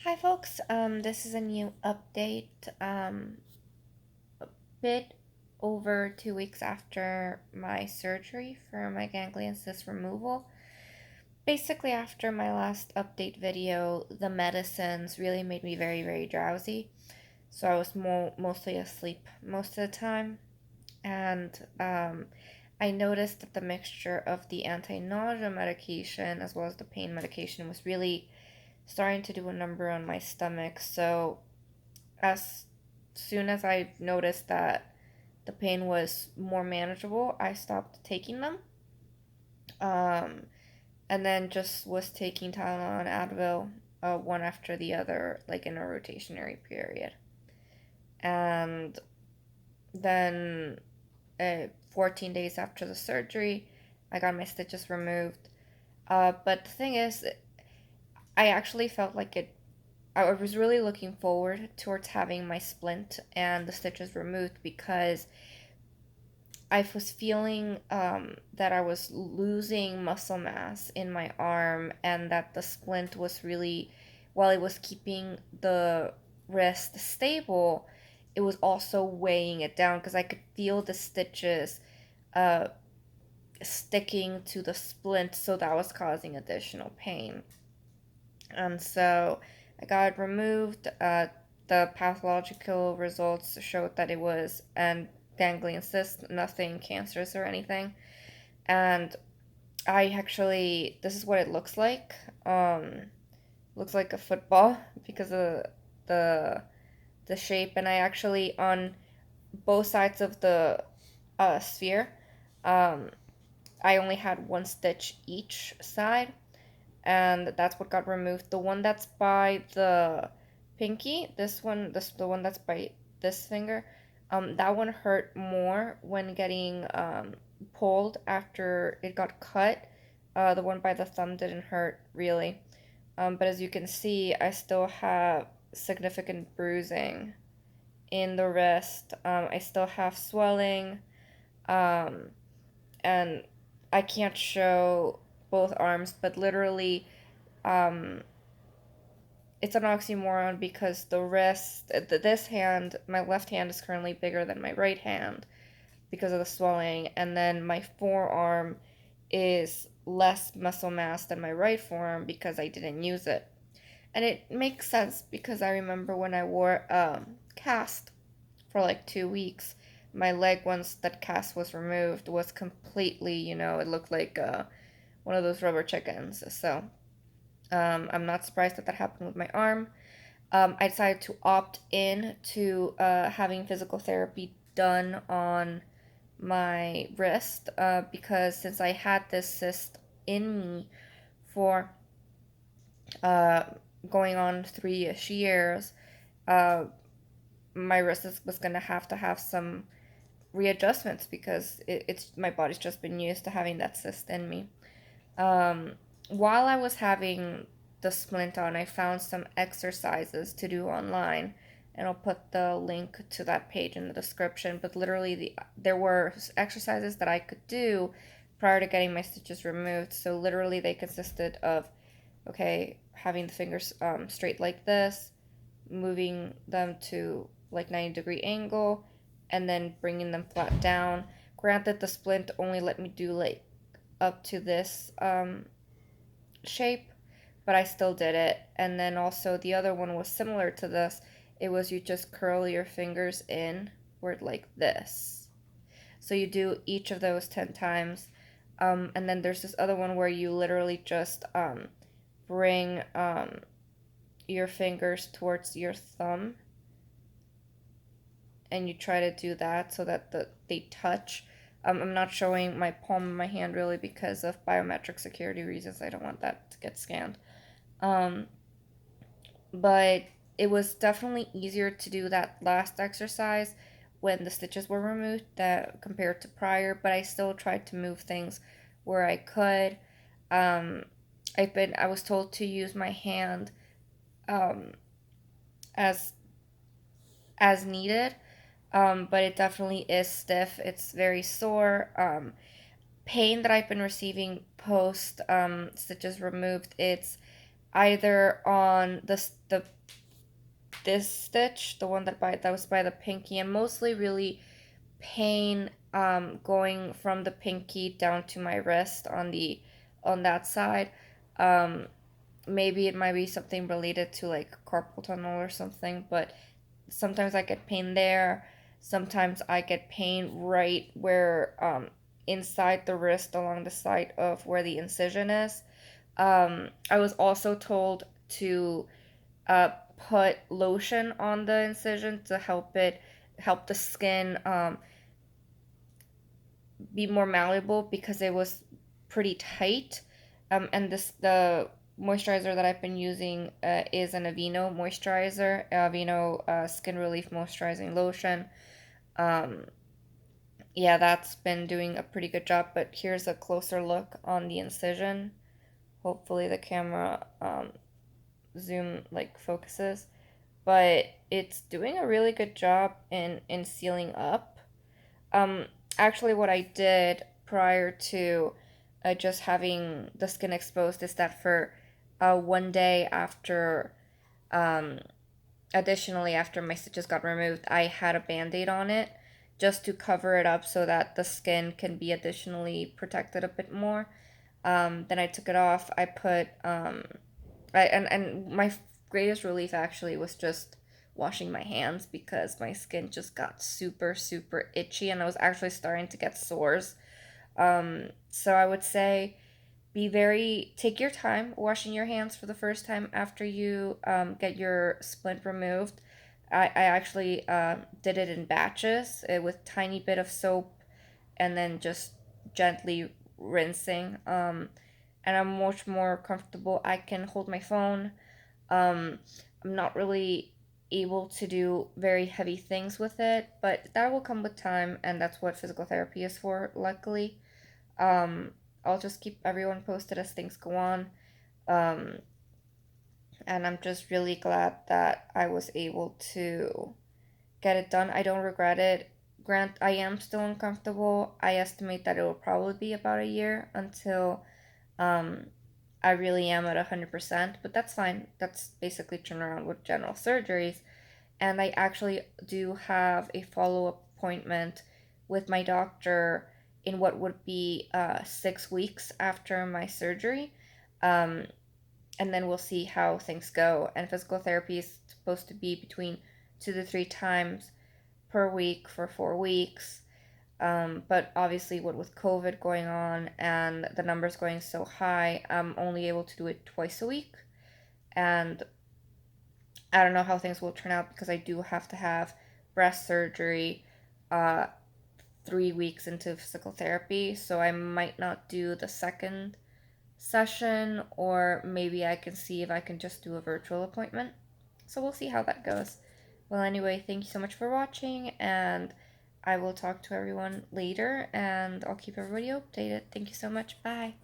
Hi folks, this is a new update, a bit over 2 weeks after my surgery for my ganglion cyst removal. Basically, after my last update video, the medicines really made me very, very drowsy, so I was mostly asleep most of the time, and I noticed that the mixture of the anti-nausea medication as well as the pain medication was really starting to do a number on my stomach, so as soon as I noticed that the pain was more manageable, I stopped taking them. Um, and then just was taking Tylenol and Advil, one after the other, like in a rotationary period. And then, 14 days after the surgery, I got my stitches removed. But the thing is, I actually felt like I was really looking forward towards having my splint and the stitches removed because I was feeling that I was losing muscle mass in my arm, and that the splint was really, while it was keeping the wrist stable, it was also weighing it down because I could feel the stitches uh, sticking to the splint, so that was causing additional pain. And so I got it removed. The pathological results showed that it was an ganglion cyst, nothing cancerous or anything. And I actually, this is what it looks like. Looks like a football because of the the shape. And I actually, on both sides of the sphere, um, I only had one stitch each side, and that's what got removed. The one that's by the pinky, the one that's by this finger, that one hurt more when getting pulled after it got cut. The one by the thumb didn't hurt really, but as you can see, I still have significant bruising in the wrist. I still have swelling, um, and I can't show both arms, but literally, um, it's an oxymoron because the wrist, this hand, my left hand is currently bigger than my right hand because of the swelling, and then my forearm is less muscle mass than my right forearm because I didn't use it. And it makes sense because I remember when I wore cast for like 2 weeks, my leg, once that cast was removed, was completely, it looked like one of those rubber chickens. So I'm not surprised that that happened with my arm. I decided to opt in to having physical therapy done on my wrist because since I had this cyst in me for uh, going on 3-ish years, uh, my wrist was going to have some readjustments because it's my body's just been used to having that cyst in me. Um, while I was having the splint on, I found some exercises to do online, and I'll put the link to that page in the description. But literally, there were exercises that I could do prior to getting my stitches removed. So literally, they consisted of, okay, having the fingers straight like this, moving them to like 90-degree angle, and then bringing them flat down. Granted, the splint only let me do like up to this shape, but I still did it. And then also the other one was similar to this. It was you just curl your fingers in word like this. So you do each of those 10 times. And then there's this other one where you literally just bring your fingers towards your thumb, and you try to do that so that they touch. I'm not showing my palm of my hand really because of biometric security reasons. I don't want that to get scanned. Um, but it was definitely easier to do that last exercise when the stitches were removed that compared to prior, but I still tried to move things where I could. Um, I was told to use my hand um, as as needed, but it definitely is stiff. It's very sore. Pain that I've been receiving post stitches removed, it's either on the this stitch, the one that was by the pinky, and mostly really pain going from the pinky down to my wrist on that side. Um, Maybe it might be something related to like carpal tunnel or something, but sometimes I get pain there. Sometimes I get pain right where inside the wrist along the side of where the incision is. I was also told to put lotion on the incision to help the skin be more malleable because it was pretty tight. And the moisturizer that I've been using is an Aveeno moisturizer, Aveeno Skin Relief Moisturizing Lotion. Um, yeah, that's been doing a pretty good job. But here's a closer look on the incision. Hopefully the camera zoom like focuses, but it's doing a really good job in sealing up. Um, Actually, what I did prior to just having the skin exposed is that for one day after, um, additionally, after my stitches got removed, I had a band aid on it just to cover it up so that the skin can be additionally protected a bit more. Then I took it off. And my greatest relief actually was just washing my hands because my skin just got super super itchy and I was actually starting to get sores. So I would say take your time washing your hands for the first time after you get your splint removed. I actually did it in batches with tiny bit of soap and then just gently rinsing. And I'm much more comfortable. I can hold my phone. Um, I'm not really able to do very heavy things with it, but that will come with time, and that's what physical therapy is for, luckily. Um, I'll just keep everyone posted as things go on. Um, and I'm just really glad that I was able to get it done. I don't regret it. Grant, I am still uncomfortable. I estimate that it will probably be about a year until um, I really am at 100%, but that's fine. That's basically turnaround with general surgeries. And I actually do have a follow up appointment with my doctor in what would be 6 weeks after my surgery. Um, and then we'll see how things go. And physical therapy is supposed to be between 2 to 3 times per week for 4 weeks. But obviously, what with COVID going on and the numbers going so high, I'm only able to do it twice a week. And I don't know how things will turn out because I do have to have breast surgery 3 weeks into physical therapy. So I might not do the second session, or maybe I can see if I can just do a virtual appointment. So we'll see how that goes. Well, anyway, thank you so much for watching, and I will talk to everyone later, and I'll keep everybody updated. Thank you so much. Bye.